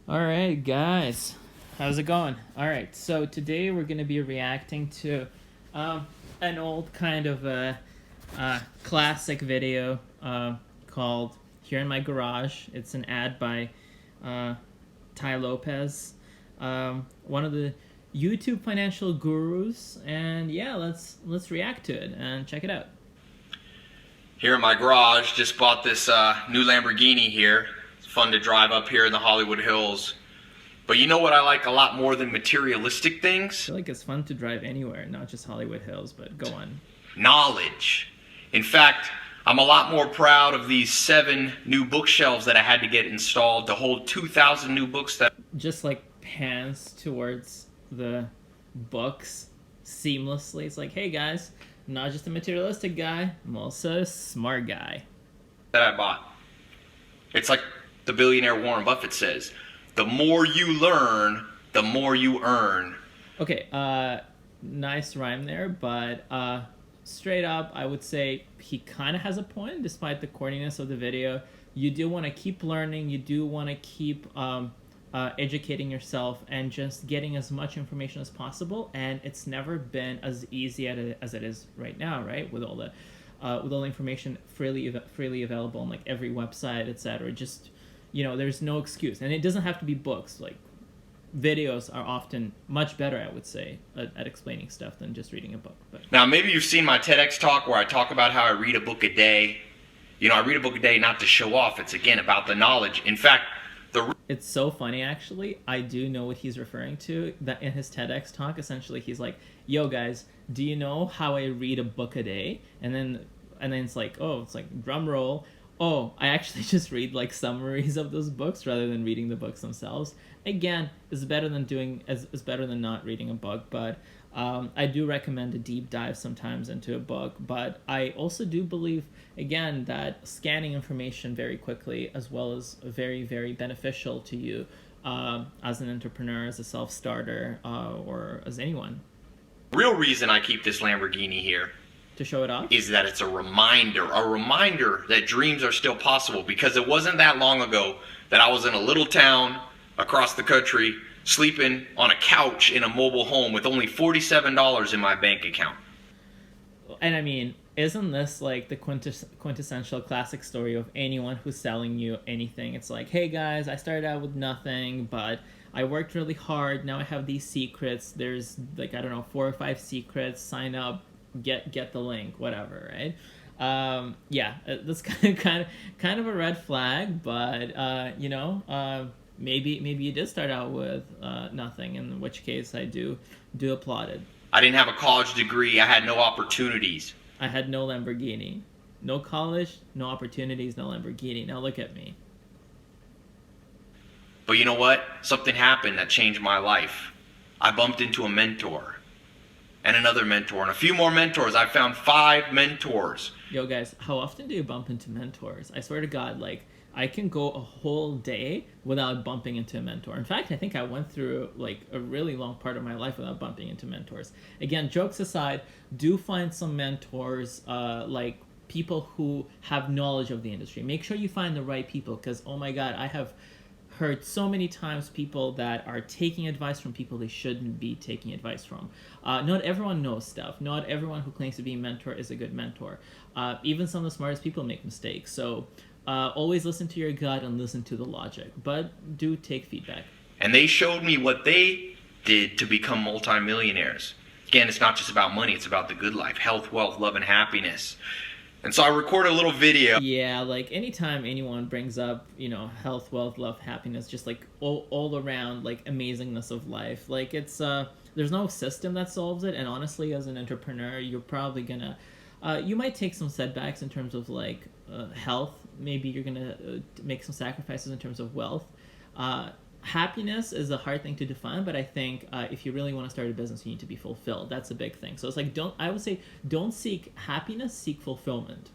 All right, guys, how's it going? All right, so today we're going to be reacting to an old kind of classic video called Here in My Garage. It's an ad by Tai Lopez, one of the YouTube financial gurus, and yeah, let's react to it and check it out. Here in my garage, just bought this new Lamborghini here. It's fun to drive up here in the Hollywood Hills. But you know what I like a lot more than materialistic things? I feel like it's fun to drive anywhere, not just Hollywood Hills, but go on. Knowledge. In fact, I'm a lot more proud of these 7 new bookshelves that I had to get installed to hold 2,000 new books that... Just like pans towards the books seamlessly. It's like, hey guys, I'm not just a materialistic guy, I'm also a smart guy. That I bought. It's like the billionaire Warren Buffett says, the more you learn, the more you earn. Okay, nice rhyme there, but straight up, I would say he kind of has a point, despite the corniness of the video. You do want to keep learning, you do want to keep educating yourself and just getting as much information as possible, and it's never been as easy as it is right now, right? With all the information freely available on like every website, etc. Just, you know, there's no excuse, and it doesn't have to be books. Like videos are often much better, I would say, at explaining stuff than just reading a book. But now maybe you've seen my TEDx talk where I talk about how I read a book a day. You know, I read a book a day not to show off. It's again about the knowledge. In fact, it's so funny, actually. I do know what he's referring to. That in his TEDx talk, essentially, he's like, "Yo, guys, do you know how I read a book a day?" And then it's like, oh, it's like drum roll. Oh, I actually just read like summaries of those books rather than reading the books themselves. Again, it's better than not reading a book, but I do recommend a deep dive sometimes into a book. But I also do believe, again, that scanning information very quickly as well is very, very beneficial to you as an entrepreneur, as a self-starter, or as anyone. The real reason I keep this Lamborghini here to show it off is that it's a reminder that dreams are still possible, because it wasn't that long ago that I was in a little town across the country sleeping on a couch in a mobile home with only $47 in my bank account. And I mean, isn't this like the quintessential classic story of anyone who's selling you anything? It's like, hey guys, I started out with nothing, but I worked really hard. Now I have these secrets. There's like, I don't know, 4 or 5 secrets. Sign up, get the link, whatever, right? Yeah, that's kind of a red flag, but you know, maybe you did start out with nothing, in which case I do applaud it. I didn't have a college degree. I had no opportunities. I had no Lamborghini. No college, no opportunities, no Lamborghini. Now look at me. But you know what? Something happened that changed my life. I bumped into a mentor. And another mentor. And a few more mentors. I found 5 mentors. Yo guys, how often do you bump into mentors? I swear to God, like, I can go a whole day without bumping into a mentor. In fact, I think I went through like a really long part of my life without bumping into mentors. Again, jokes aside, do find some mentors, like people who have knowledge of the industry. Make sure you find the right people, because oh my God, I have heard so many times people that are taking advice from people they shouldn't be taking advice from. Not everyone knows stuff. Not everyone who claims to be a mentor is a good mentor. Even some of the smartest people make mistakes. So always listen to your gut and listen to the logic, but do take feedback. And they showed me what they did to become multimillionaires. Again, it's not just about money, it's about the good life, health, wealth, love, and happiness. And so I recorded a little video. Yeah, like anytime anyone brings up, you know, health, wealth, love, happiness, just like all around like amazingness of life, like it's there's no system that solves it. And honestly, as an entrepreneur, you're probably gonna you might take some setbacks in terms of like health. Maybe you're gonna make some sacrifices in terms of wealth. Happiness is a hard thing to define, but I think if you really want to start a business, you need to be fulfilled. That's a big thing. So it's like, I would say don't seek happiness, seek fulfillment.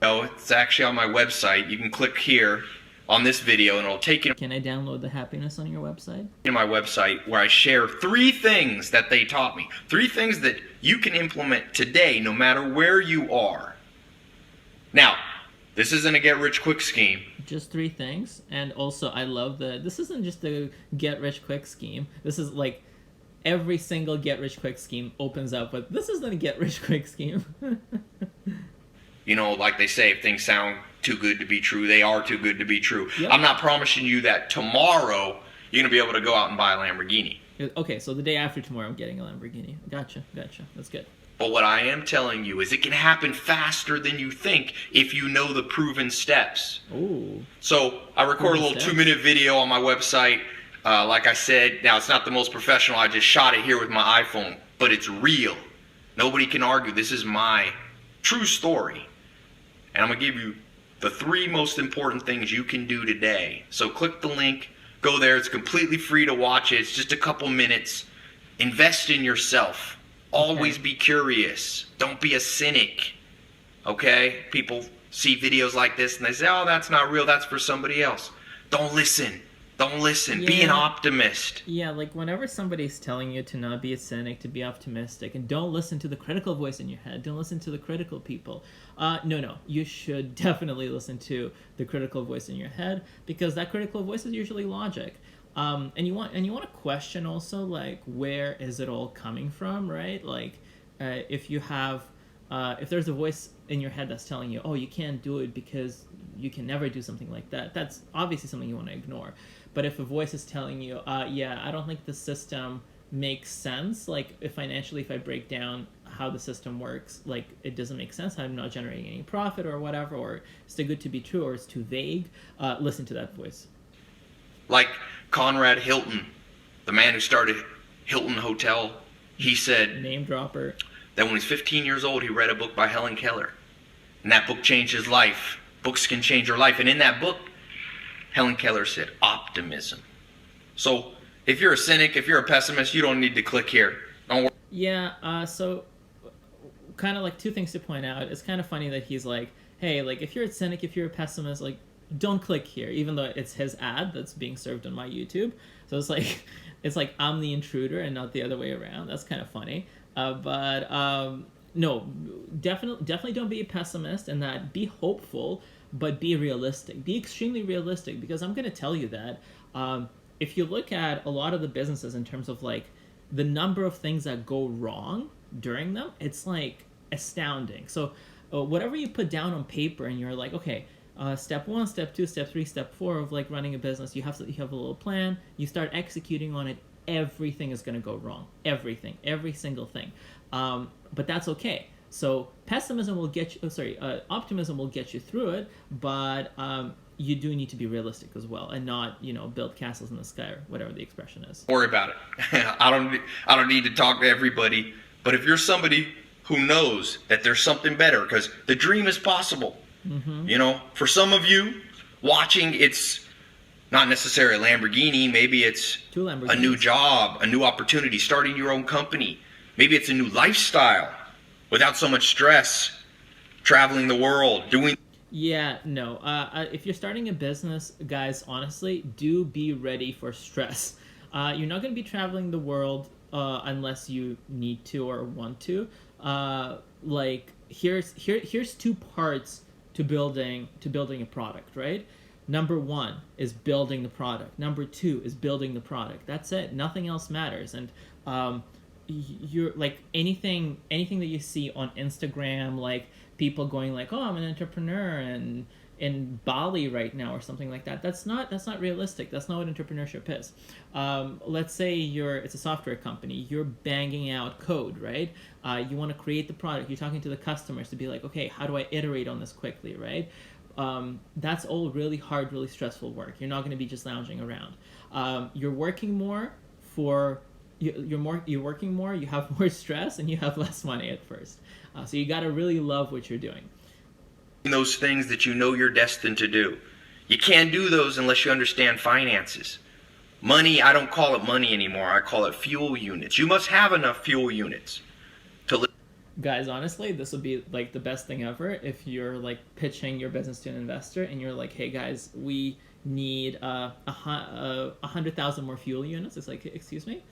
No, it's actually on my website. You can click here on this video and it'll take you. Can I download the happiness on your website? In my website, where I share 3 things that they taught me. 3 things that you can implement today, no matter where you are. Now, this isn't a get-rich-quick scheme. Just three things. And also, I love this isn't just a get rich quick scheme. This is like every single get rich quick scheme opens up with, this isn't a get rich quick scheme. You know, like they say, if things sound too good to be true, they are too good to be true. Yep. I'm not promising you that tomorrow you're going to be able to go out and buy a Lamborghini. Okay, so the day after tomorrow, I'm getting a Lamborghini. Gotcha. That's good. But what I am telling you is it can happen faster than you think if you know the proven steps. Ooh. So I record a little 2-minute video on my website. Like I said, now it's not the most professional. I just shot it here with my iPhone, but it's real. Nobody can argue. This is my true story. And I'm going to give you the 3 most important things you can do today. So click the link. Go there. It's completely free to watch it. It's just a couple minutes. Invest in yourself. Always be curious. Don't be a cynic. Okay? People see videos like this and they say, oh, that's not real. That's for somebody else. Don't listen. Don't listen. Yeah. Be an optimist. Yeah, like whenever somebody's telling you to not be a cynic, to be optimistic, and don't listen to the critical voice in your head, don't listen to the critical people. No, you should definitely listen to the critical voice in your head, because that critical voice is usually logic. And you want to question also, like, where is it all coming from, right? Like, if you have, if there's a voice in your head that's telling you, oh, you can't do it because you can never do something like that, that's obviously something you want to ignore. But if a voice is telling you, yeah, I don't think the system makes sense, like, if I break down how the system works, like, it doesn't make sense, I'm not generating any profit or whatever, or it's too good to be true, or it's too vague, listen to that voice. Like Conrad Hilton, the man who started Hilton Hotel, he said, name dropper, that when he was 15 years old, he read a book by Helen Keller. And that book changed his life. Books can change your life. And in that book, Helen Keller said, optimism. So if you're a cynic, if you're a pessimist, you don't need to click here. Don't worry. Yeah, so kind of like 2 things to point out. It's kind of funny that he's like, hey, like, if you're a cynic, if you're a pessimist, like, don't click here, even though it's his ad that's being served on my YouTube. So it's like I'm the intruder and not the other way around. That's kind of funny. But no, definitely don't be a pessimist, and that be hopeful, but be realistic. Be extremely realistic, because I'm going to tell you that if you look at a lot of the businesses in terms of like the number of things that go wrong during them, it's like astounding. So whatever you put down on paper and you're like, okay, step 1, step 2, step 3, step 4 of like running a business, you have a little plan, you start executing on it, everything is going to go wrong. Everything, every single thing. But that's okay. So optimism will get you through it, but you do need to be realistic as well, and not, build castles in the sky, or whatever the expression is. Don't worry about it. I don't need to talk to everybody, but if you're somebody who knows that there's something better, because the dream is possible. Mm-hmm. For some of you watching, it's not necessarily a Lamborghini. Maybe it's a new job, a new opportunity, starting your own company. Maybe it's a new lifestyle without so much stress, traveling the world, doing... Yeah, no. If you're starting a business, guys, honestly, do be ready for stress. You're not going to be traveling the world unless you need to or want to. Here's 2 parts to building a product, right? Number 1 is building the product. Number 2 is building the product. That's it. Nothing else matters. And you're like anything that you see on Instagram, like people going like, oh, I'm an entrepreneur and in Bali right now or something like that. That's not realistic. That's not what entrepreneurship is. Let's say it's a software company. You're banging out code, right? You want to create the product. You're talking to the customers to be like, okay, how do I iterate on this quickly, right? That's all really hard, really stressful work. You're not going to be just lounging around. You're working more you're working more, you have more stress, and you have less money at first. So you got to really love what you're doing. Those things that you know you're destined to do. You can't do those unless you understand finances. Money, I don't call it money anymore. I call it fuel units. You must have enough fuel units to live. Guys, honestly, this would be like the best thing ever if you're like pitching your business to an investor and you're like, hey guys, we need 100,000 more fuel units. It's like, excuse me?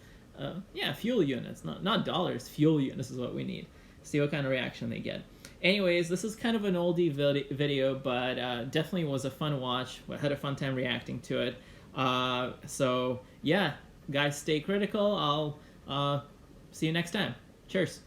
Yeah, fuel units, not dollars. Fuel units is what we need. See what kind of reaction they get. Anyways, this is kind of an oldie video, but definitely was a fun watch. I had a fun time reacting to it. So yeah, guys, stay critical. I'll see you next time. Cheers.